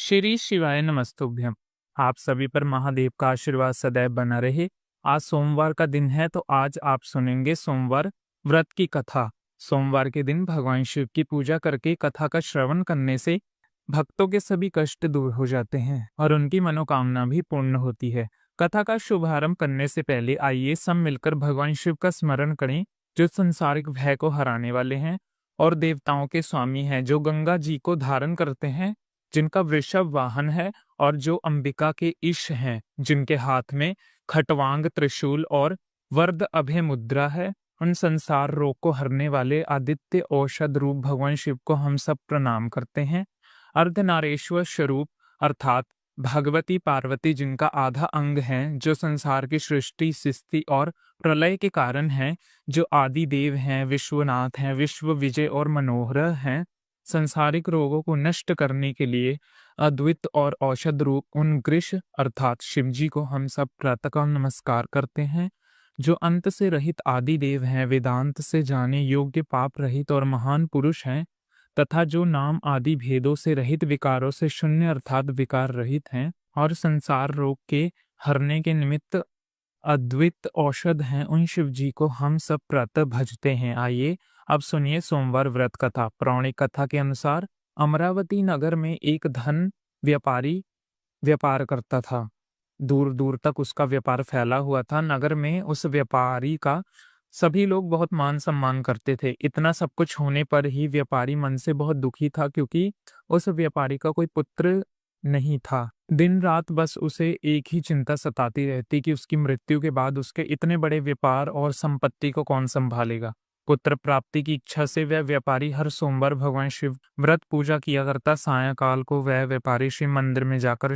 श्री शिवाय नमस्तुभ्यम। आप सभी पर महादेव का आशीर्वाद सदैव बना रहे। आज सोमवार का दिन है, तो आज आप सुनेंगे सोमवार व्रत की कथा। सोमवार के दिन भगवान शिव की पूजा करके कथा का श्रवण करने से भक्तों के सभी कष्ट दूर हो जाते हैं और उनकी मनोकामना भी पूर्ण होती है। कथा का शुभारंभ करने से पहले आइए सब मिलकर भगवान शिव का स्मरण करें, जो संसारिक भय को हराने वाले हैं और देवताओं के स्वामी हैं, जो गंगा जी को धारण करते हैं, जिनका वृषभ वाहन है, और जो अंबिका के ईश हैं, जिनके हाथ में खटवांग त्रिशूल और वरद अभय मुद्रा है। उन संसार रोग को हरने वाले आदित्य औषध रूप भगवान शिव को हम सब प्रणाम करते हैं। अर्धनारेश्वर स्वरूप अर्थात भगवती पार्वती, जिनका आधा अंग है, जो संसार की सृष्टि सृष्टि और प्रलय के कारण हैं, जो आदि देव हैं, विश्वनाथ हैं, विश्व विजय और मनोहर हैं। संसारिक रोगों को नष्ट करने के लिए अद्वित और औषध रूप उन गृष अर्थात शिव जी को हम सब प्रातःकाल नमस्कार करते हैं, जो अंत से रहित आदि देव हैं, वेदांत से जाने योग्य पाप रहित और महान पुरुष हैं, तथा जो नाम आदि भेदों से रहित विकारों से शून्य अर्थात विकार रहित हैं और संसार रोग के हरने के निमित्त अद्वित औषध हैं। उन शिव जी को हम सब प्रातः भजते हैं। आइए अब सुनिए सोमवार व्रत कथा। पौराणिक कथा के अनुसार अमरावती नगर में एक धन व्यापारी व्यापार करता था। दूर दूर तक उसका व्यापार फैला हुआ था। नगर में उस व्यापारी का सभी लोग बहुत मान सम्मान करते थे। इतना सब कुछ होने पर ही व्यापारी मन से बहुत दुखी था, क्योंकि उस व्यापारी का कोई पुत्र नहीं था। दिन रात बस उसे एक ही चिंता सताती रहती कि उसकी मृत्यु के बाद उसके इतने बड़े व्यापार और संपत्ति को कौन संभालेगा। पुत्र प्राप्ति की इच्छा से वह व्यापारी हर सोमवार भगवान शिव व्रत पूजा किया करता। सायंकाल को वह व्यापारी शिव मंदिर में जाकर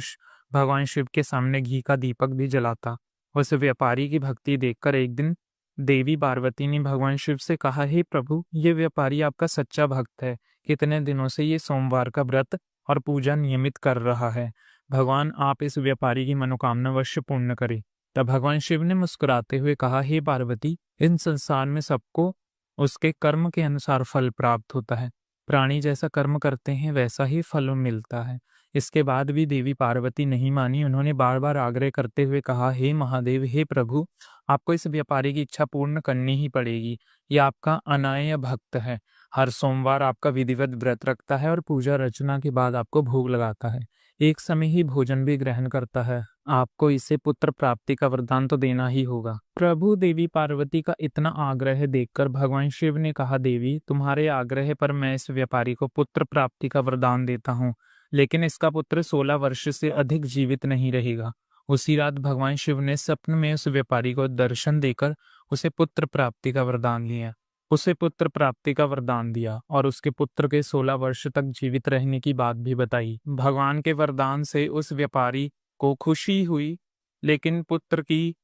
भगवान शिव के सामने घी का दीपक भी जलाता। उस व्यापारी की भक्ति देखकर एक दिन देवी पार्वती ने भगवान शिव से कहा, हे प्रभु, ये व्यापारी आपका सच्चा भक्त है। कितने दिनों से ये सोमवार का व्रत और पूजा नियमित कर रहा है। भगवान आप इस व्यापारी की मनोकामना अवश्य पूर्ण करें। तब भगवान शिव ने मुस्कुराते हुए कहा, हे पार्वती, इन संसार में सबको उसके कर्म के अनुसार फल प्राप्त होता है। प्राणी जैसा कर्म करते हैं वैसा ही फल मिलता है। इसके बाद भी देवी पार्वती नहीं मानी। उन्होंने बार बार आग्रह करते हुए कहा, हे महादेव, हे प्रभु, आपको इस व्यापारी की इच्छा पूर्ण करनी ही पड़ेगी। ये आपका अनाय भक्त है। हर सोमवार आपका विधिवत व्रत रखता है और पूजा अर्चना के बाद आपको भोग लगाता है। एक समय ही भोजन भी ग्रहण करता है। आपको इसे पुत्र प्राप्ति का वरदान तो देना ही होगा। प्रभु देवी पार्वती का इतना आग्रह देखकर भगवान शिव ने कहा, देवी, तुम्हारे आग्रह पर मैं इस व्यापारी को पुत्र प्राप्ति का वरदान देता हूँ, लेकिन इसका पुत्र 16 वर्ष से अधिक जीवित नहीं रहेगा। उसी रात भगवान शिव ने स्वप्न में उस व्यापारी को दर्शन देकर उसे पुत्र प्राप्ति का वरदान दिया। उसे पुत्र प्राप्ति का वरदान दिया और उसके पुत्र के 16 वर्ष तक जीवित रहने की बात भी बताई। भगवान के वरदान से उस व्यापारी को खुशी हुई, लेकिन पुत्र की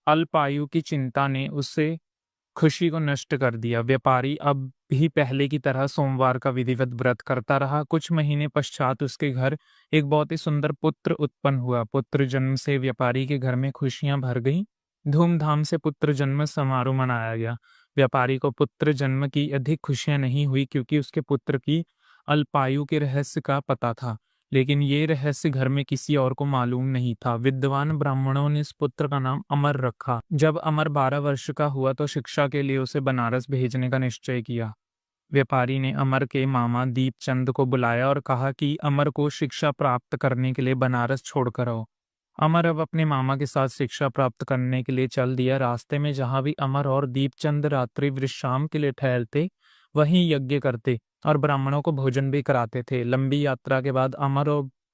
अल्पायु की चिंता ने उससे खुशी को नष्ट कर दिया। व्यापारी अब भी पहले की तरह सोमवार का विधिवत व्रत करता रहा। कुछ महीने पश्चात उसके घर एक बहुत ही सुंदर पुत्र उत्पन्न हुआ। पुत्र जन्म से व्यापारी के घर में खुशियां भर गईं। धूमधाम से पुत्र जन्म समारोह मनाया गया। व्यापारी को पुत्र जन्म की अधिक खुशियां नहीं हुई, क्योंकि उसके पुत्र की अल्पायु के रहस्य का पता था, लेकिन ये रहस्य घर में किसी और को मालूम नहीं था। विद्वान ब्राह्मणों ने इस पुत्र का नाम अमर रखा। जब अमर 12 वर्ष का हुआ तो शिक्षा के लिए उसे बनारस भेजने का निश्चय किया। व्यापारी ने अमर के मामा दीपचंद को बुलाया और कहा कि अमर को शिक्षा प्राप्त करने के लिए बनारस छोड़कर आओ। अमर अब अपने मामा के साथ शिक्षा प्राप्त करने के लिए चल दिया। रास्ते में जहां भी अमर और दीपचंद रात्रि विश्राम के लिए ठहरते, वहीं यज्ञ करते और ब्राह्मणों को भोजन भी कराते थे। लंबी यात्रा के बाद अमर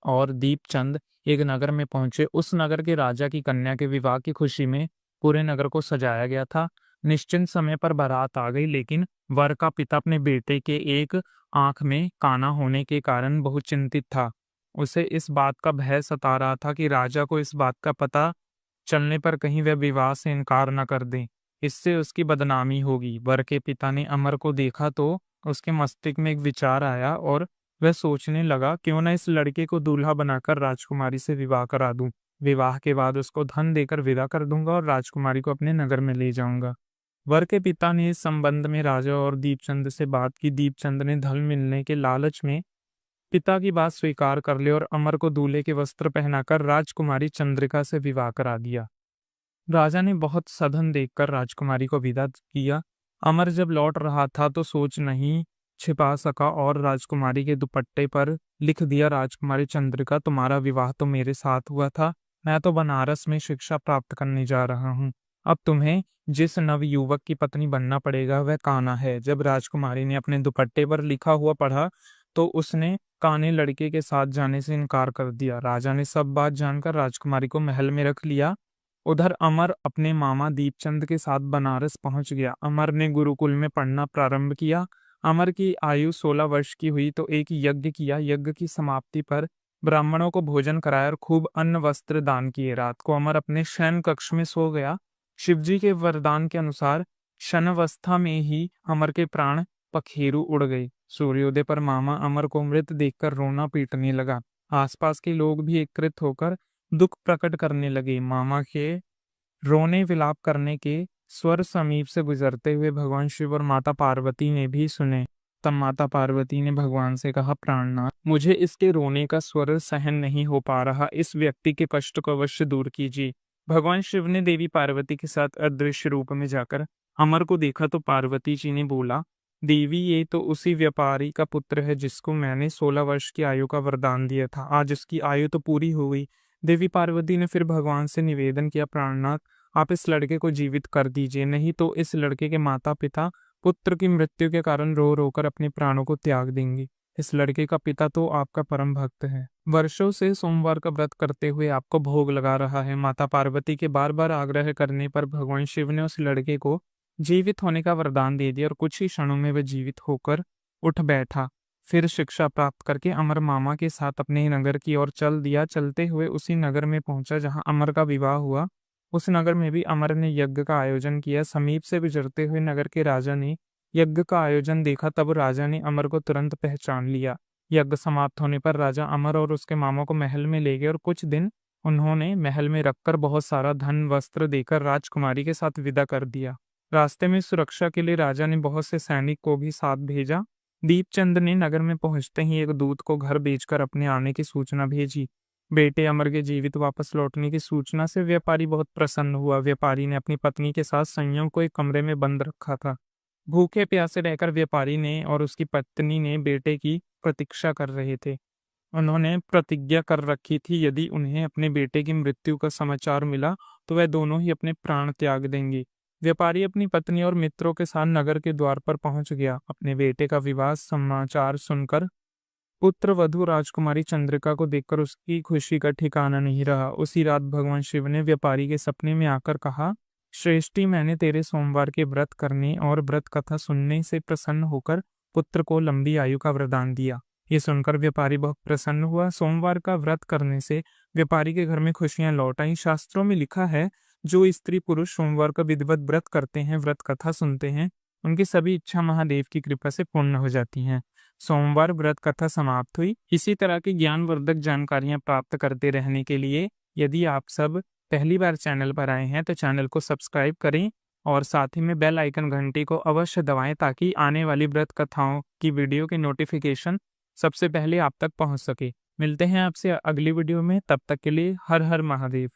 और दीपचंद एक नगर में पहुंचे। उस नगर के राजा की कन्या के विवाह की खुशी में पूरे नगर को सजाया गया था। निश्चित समय पर बारात आ गई, लेकिन वर का पिता अपने बेटे के एक आंख में काना होने के कारण बहुत चिंतित था। उसे इस बात का भय सता रहा था कि राजा को इस बात का पता चलने पर कहीं वह विवाह से इनकार न कर दें, इससे उसकी बदनामी होगी। वर के पिता ने अमर को देखा तो उसके मस्तिष्क में एक विचार आया और वह सोचने लगा, क्यों न इस लड़के को दूल्हा बनाकर राजकुमारी से विवाह करा दूं। विवाह के बाद उसको धन देकर विदा कर दूंगा और राजकुमारी को अपने नगर में ले जाऊंगा। वर के पिता ने इस संबंध में राजा और दीपचंद से बात की। दीपचंद ने धन मिलने के लालच में पिता की बात स्वीकार कर ली और अमर को दूल्हे के वस्त्र पहनाकर राजकुमारी चंद्रिका से विवाह करा दिया। राजा ने बहुत सधन देखकर राजकुमारी को विदा किया। अमर जब लौट रहा था तो सोच नहीं छिपा सका और राजकुमारी के दुपट्टे पर लिख दिया, राजकुमारी चंद्रिका, तुम्हारा विवाह तो मेरे साथ हुआ था। मैं तो बनारस में शिक्षा प्राप्त करने जा रहा हूँ। अब तुम्हें जिस नवयुवक की पत्नी बनना पड़ेगा वह कान्हा है। जब राजकुमारी ने अपने दुपट्टे पर लिखा हुआ पढ़ा तो उसने काने लड़के के साथ जाने से इनकार कर दिया। राजा ने सब बात जानकर राजकुमारी को महल में रख लिया। उधर अमर अपने मामा दीपचंद के साथ बनारस पहुंच गया। अमर ने गुरुकुल में पढ़ना प्रारंभ किया। अमर की आयु 16 वर्ष की हुई तो एक यज्ञ किया। यज्ञ की समाप्ति पर ब्राह्मणों को भोजन कराया और खूब अन्न वस्त्र दान किए। रात को अमर अपने शयन कक्ष में सो गया। शिवजी के वरदान के अनुसार शयनावस्था में ही अमर के प्राण पखेरु उड़ गए। सूर्योदय पर मामा अमर को मृत देखकर रोना पीटने लगा। आसपास के लोग भी एकत्रित होकर दुख प्रकट करने लगे। मामा के रोने विलाप करने के स्वर समीप से गुजरते हुए भगवान शिव और माता पार्वती ने भी सुने। तब माता पार्वती ने भगवान से कहा, प्राणनाथ, मुझे इसके रोने का स्वर सहन नहीं हो पा रहा, इस व्यक्ति के कष्ट को अवश्य दूर कीजिए। भगवान शिव ने देवी पार्वती के साथ अदृश्य रूप में जाकर अमर को देखा तो पार्वती जी ने बोला, देवी, ये तो उसी व्यापारी का पुत्र है जिसको मैंने 16 वर्ष की आयु का वरदान दिया था। आज उसकी आयु तो पूरी हो गई। देवी पार्वती ने फिर भगवान से निवेदन किया, प्राणनाथ, आप इस लड़के को जीवित कर दीजिए, नहीं तो इस लड़के के माता पिता पुत्र की मृत्यु के कारण रो रो कर अपने प्राणों को त्याग देंगे। इस लड़के का पिता तो आपका परम भक्त है, वर्षों से सोमवार का व्रत करते हुए आपको भोग लगा रहा है। माता पार्वती के बार बार आग्रह करने पर भगवान शिव ने उस लड़के को जीवित होने का वरदान दे दिया और कुछ ही क्षणों में वह जीवित होकर उठ बैठा। फिर शिक्षा प्राप्त करके अमर मामा के साथ अपने नगर की ओर चल दिया। चलते हुए उसी नगर में पहुंचा जहां अमर का विवाह हुआ। उस नगर में भी अमर ने यज्ञ का आयोजन किया। समीप से गुजरते हुए नगर के राजा ने यज्ञ का आयोजन देखा। तब राजा ने अमर को तुरंत पहचान लिया। यज्ञ समाप्त होने पर राजा अमर और उसके मामा को महल में ले गए और कुछ दिन उन्होंने महल में रखकर बहुत सारा धन वस्त्र देकर राजकुमारी के साथ विदा कर दिया। रास्ते में सुरक्षा के लिए राजा ने बहुत से सैनिक को भी साथ भेजा। दीपचंद ने नगर में पहुंचते ही एक दूत को घर भेजकर अपने आने की सूचना भेजी। बेटे अमर के जीवित वापस लौटने की सूचना से व्यापारी बहुत प्रसन्न हुआ। व्यापारी ने अपनी पत्नी के साथ संयम को एक कमरे में बंद रखा था। भूखे प्यासे रहकर व्यापारी ने और उसकी पत्नी ने बेटे की प्रतीक्षा कर रहे थे। उन्होंने प्रतिज्ञा कर रखी थी, यदि उन्हें अपने बेटे की मृत्यु का समाचार मिला तो वह दोनों ही अपने प्राण त्याग देंगे। व्यापारी अपनी पत्नी और मित्रों के साथ नगर के द्वार पर पहुंच गया। अपने बेटे का विवाह समाचार सुनकर पुत्र वधू राजकुमारी चंद्रिका को देखकर उसकी खुशी का ठिकाना नहीं रहा। उसी रात भगवान शिव ने व्यापारी के सपने में आकर कहा, श्रेष्ठी, मैंने तेरे सोमवार के व्रत करने और व्रत कथा सुनने से प्रसन्न होकर पुत्र को लंबी आयु का वरदान दिया। ये सुनकर व्यापारी बहुत प्रसन्न हुआ। सोमवार का व्रत करने से व्यापारी के घर में खुशियां लौट आईं। शास्त्रों में लिखा है, जो स्त्री पुरुष सोमवार का विधिवत व्रत करते हैं, व्रत कथा सुनते हैं, उनकी सभी इच्छा महादेव की कृपा से पूर्ण हो जाती हैं। सोमवार व्रत कथा समाप्त हुई। इसी तरह की ज्ञानवर्धक जानकारियां प्राप्त करते रहने के लिए यदि आप सब पहली बार चैनल पर आए हैं तो चैनल को सब्सक्राइब करें और साथ ही में बेल आइकन घंटी को अवश्य दबाएं ताकि आने वाली व्रत कथाओं की वीडियो के नोटिफिकेशन सबसे पहले आप तक पहुंच सके। मिलते हैं आपसे अगली वीडियो में, तब तक के लिए हर हर महादेव।